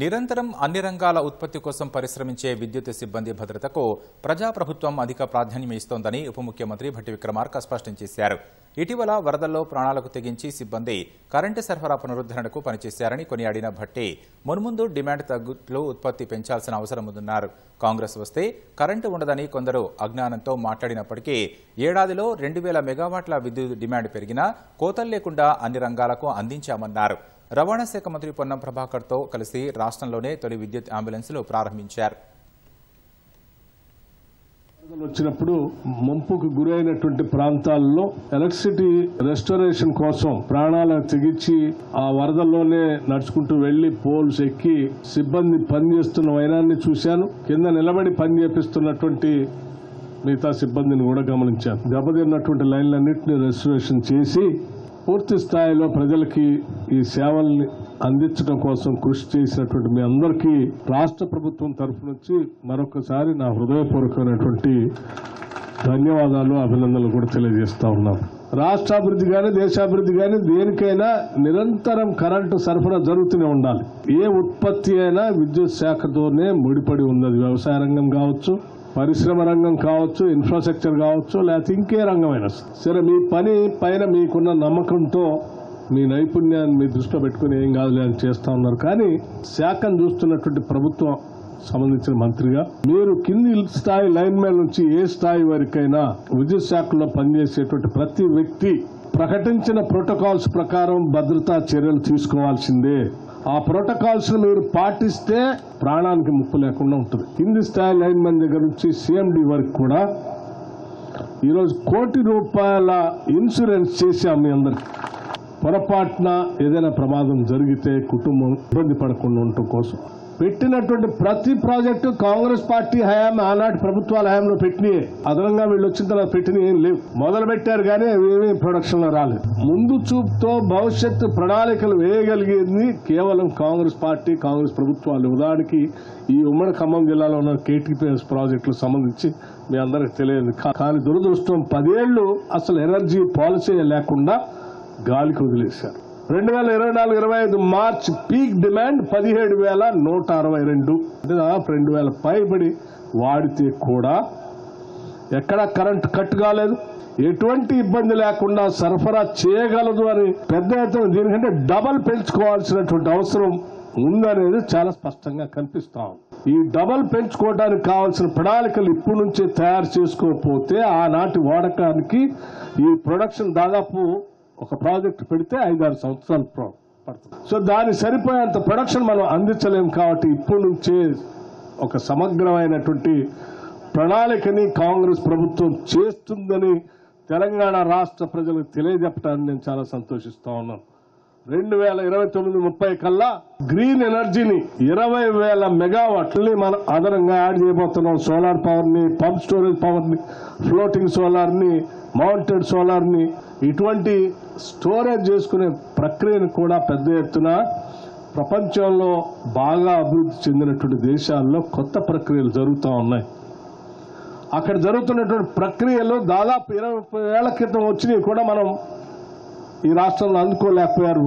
నిరంతరం అన్ని రంగాల ఉత్పత్తి కోసం పరిశ్రమించే విద్యుత్ సిబ్బంది భద్రతకు ప్రజాప్రభుత్వం అధిక ప్రాధాన్యం ఇస్తోందని ఉప ముఖ్యమంత్రి భట్టి విక్రమార్క స్పష్టం చేశారు. ఇటీవల వరదల్లో ప్రాణాలకు తెగించి సిబ్బంది కరెంటు సరఫరా పునరుద్ధరణకు పనిచేశారని కొనియాడిన భట్టి మున్ముందు డిమాండ్ తగ్గుతూ ఉత్పత్తి పెంచాల్సిన అవసరం ఉందన్నారు. కాంగ్రెస్ వస్తే కరెంటు ఉండదని కొందరు అజ్ఞానంతో మాట్లాడినప్పటికీ ఏడాదిలో 2000 మెగావాట్ల విద్యుత్ డిమాండ్ పెరిగినా కోతలు లేకుండా అన్ని రంగాలకు అందించామన్నారు. రవాణా శాఖ మంత్రి పొన్నం ప్రభాకర్తో కలిసి రాష్ట్రంలోనే తొలి విద్యుత్ అంబులెన్సులు ప్రారంభించారు. వచ్చినప్పుడు ముంపుకు గురైనటువంటి ప్రాంతాల్లో ఎలక్ట్రిసిటీ రెస్టోరేషన్ కోసం ప్రాణాలకు తెగించి ఆ వరదల్లోనే నడుచుకుంటూ వెళ్లి పోల్స్ ఎక్కి సిబ్బంది పనిచేస్తున్న వైనాన్ని చూశాను. కింద నిలబడి పని చేపిస్తున్నటువంటి మిగతా సిబ్బందిని కూడా గమనించాను. దెబ్బతిన్నటువంటి లైన్లన్నింటినీ రెస్టోరేషన్ చేసి పూర్తి స్థాయిలో ప్రజలకి ఈ సేవల్ని అందించడం కోసం కృషి చేసినటువంటి మీ అందరికీ రాష్ట్ర ప్రభుత్వం తరఫు నుంచి మరొకసారి నా హృదయపూర్వకమైనటువంటి ధన్యవాదాలు, అభినందనలు కూడా తెలియజేస్తా ఉన్నాం. రాష్ట్రాభివృద్ధి కానీ దేశాభివృద్ధి కానీ దేనికైనా నిరంతరం కరెంటు సరఫరా జరుగుతూనే ఉండాలి. ఏ ఉత్పత్తి అయినా విద్యుత్ శాఖతోనే ముడిపడి ఉన్నది. వ్యవసాయ రంగం కావచ్చు, పరిశ్రమ రంగం కావచ్చు, ఇన్ఫ్రాస్ట్రక్చర్ కావచ్చు, లేకపోతే ఇంకే రంగమైనా సరే మీ పని పైన మీకున్న నమ్మకంతో మీ నైపుణ్యాన్ని మీ దృష్టిలో పెట్టుకుని ఏం కాదులే అని చేస్తా ఉన్నారు. కానీ శాఖను చూస్తున్నటువంటి ప్రభుత్వం సంబంధించిన మంత్రిగా మీరు కింది స్థాయి లైన్ మ్యాన్ నుంచి ఏ స్థాయి వరకైనా విద్యుత్ శాఖలో పనిచేసేటువంటి ప్రతి వ్యక్తి ప్రకటించిన ప్రోటోకాల్స్ ప్రకారం భద్రతా చర్యలు తీసుకోవాల్సిందే. ఆ ప్రోటోకాల్స్ మీరు పాటిస్తే ప్రాణానికి ముప్పు లేకుండా ఉంటుంది. కింది స్థాయి లైన్ మ్యాన్ దగ్గర నుంచి సిఎండి వరకు కూడా ఈరోజు ₹1,00,00,000 ఇన్సూరెన్స్ చేశాం మీ అందరికి. పొరపాటున ఏదైనా ప్రమాదం జరిగితే కుటుంబం ఇబ్బంది పడకుండా ఉండటం కోసం పెట్టినటువంటి ప్రతి ప్రాజెక్టు కాంగ్రెస్ పార్టీ హయాం ఆనాటి ప్రభుత్వాల హయాంలో పెట్టినయే. అదనంగా వీళ్ళు వచ్చిన తర్వాత పెట్టినవి ఏం లేవు. మొదలు పెట్టారు కానీ అవేమీ ప్రొడక్షన్ లో రాలేదు. ముందు చూపుతో భవిష్యత్తు ప్రణాళికలు వేయగలిగేది కేవలం కాంగ్రెస్ పార్టీ, కాంగ్రెస్ ప్రభుత్వాలు. ఉదాహరణకి ఈ ఉమ్మడి ఖమ్మం జిల్లాలో ఉన్న KTPS ప్రాజెక్టులకు సంబంధించి మీ అందరికి తెలియదు. కానీ దురదృష్టం 10 ఏళ్లు అసలు ఎనర్జీ పాలసీ లేకుండా గాలికి వదిలేశారు. 2024-25 మార్చ్ పీక్ డిమాండ్ 17,162, అంటే దాదాపు 2,000 పైబడి వాడితే కూడా ఎక్కడా కరెంట్ కట్ కాలేదు. ఎటువంటి ఇబ్బంది లేకుండా సరఫరా చేయగలదు అని పెద్ద ఎత్తున దీనికంటే డబల్ పెంచుకోవాల్సినటువంటి అవసరం ఉందనేది చాలా స్పష్టంగా కనిపిస్తా ఉంది. ఈ డబల్ పెంచుకోవడానికి కావాల్సిన ప్రణాళికలు ఇప్పటి నుంచే తయారు చేసుకోకపోతే ఆనాటి వాడకానికి ఈ ప్రొడక్షన్ దాదాపు ఒక ప్రాజెక్టు పెడితే 5-6 సంవత్సరాలు పడుతుంది. సో దానికి సరిపోయేంత ప్రొడక్షన్ మనం అందించలేము. కాబట్టి ఇప్పటి నుంచే ఒక సమగ్రమైనటువంటి ప్రణాళికని కాంగ్రెస్ ప్రభుత్వం చేస్తుందని తెలంగాణ రాష్ట్ర ప్రజలకు తెలియజెప్పడానికి నేను చాలా సంతోషిస్తా ఉన్నాను. 2029-30 కల్లా గ్రీన్ ఎనర్జీని 20,000 మెగావాట్లని మనం అదనంగా యాడ్ చేయబోతున్నాం. సోలార్ పవర్ ని, పంప్ స్టోరేజ్ పవర్ ని, ఫ్లోటింగ్ సోలార్ ని, మౌంటెడ్ సోలార్ ని, ఇటువంటి స్టోరేజ్ చేసుకునే ప్రక్రియను కూడా పెద్ద ఎత్తున ప్రపంచంలో బాగా అభివృద్ధి చెందినటువంటి దేశాల్లో కొత్త ప్రక్రియలు జరుగుతూ ఉన్నాయి. అక్కడ జరుగుతున్నటువంటి ప్రక్రియలు దాదాపు 20 ఏళ్ల క్రితం వచ్చినవి కూడా మనం ఈ రాష్ట్రంలో అందుకోలేకపోయారు.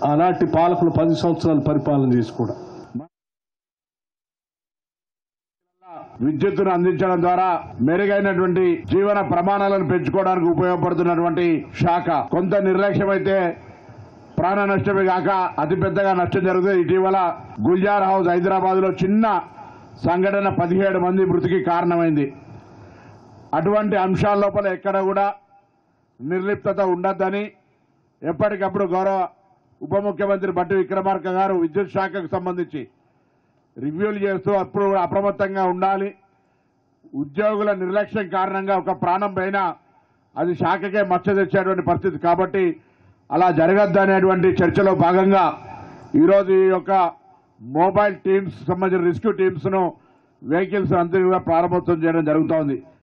ఆనాటి పాలకులు 10 సంవత్సరాలు పరిపాలన చేసి కూడా విద్యుత్తును అందించడం ద్వారా మెరుగైనటువంటి జీవన ప్రమాణాలను పెంచుకోవడానికి ఉపయోగపడుతున్నటువంటి శాఖ. కొంత నిర్లక్ష్యం అయితే ప్రాణ నష్టమే కాక అతిపెద్దగా నష్టం జరుగుతుంది. ఇటీవల గుల్జార్ హౌస్ హైదరాబాద్ లో చిన్న సంఘటన 17 మంది మృతికి కారణమైంది. అటువంటి అంశాల లోపల ఎక్కడ కూడా నిర్లిప్తత ఉండద్దని ఎప్పటికప్పుడు గౌరవ ఉప ముఖ్యమంత్రి భట్టి విక్రమార్క గారు విద్యుత్ శాఖకు సంబంధించి రివ్యూలు చేస్తూ అప్పుడు అప్రమత్తంగా ఉండాలి. ఉద్యోగుల నిర్లక్ష్యం కారణంగా ఒక ప్రాణం పైన అది శాఖకే మచ్చ తెచ్చేటువంటి పరిస్థితి. కాబట్టి అలా జరగద్దు అనేటువంటి చర్చలో భాగంగా ఈరోజు ఈ యొక్క మొబైల్ టీమ్స్ సంబంధించిన రెస్క్యూ టీమ్స్ ను వెహికల్స్ అందరూ ప్రారంభోత్సవం చేయడం జరుగుతోంది.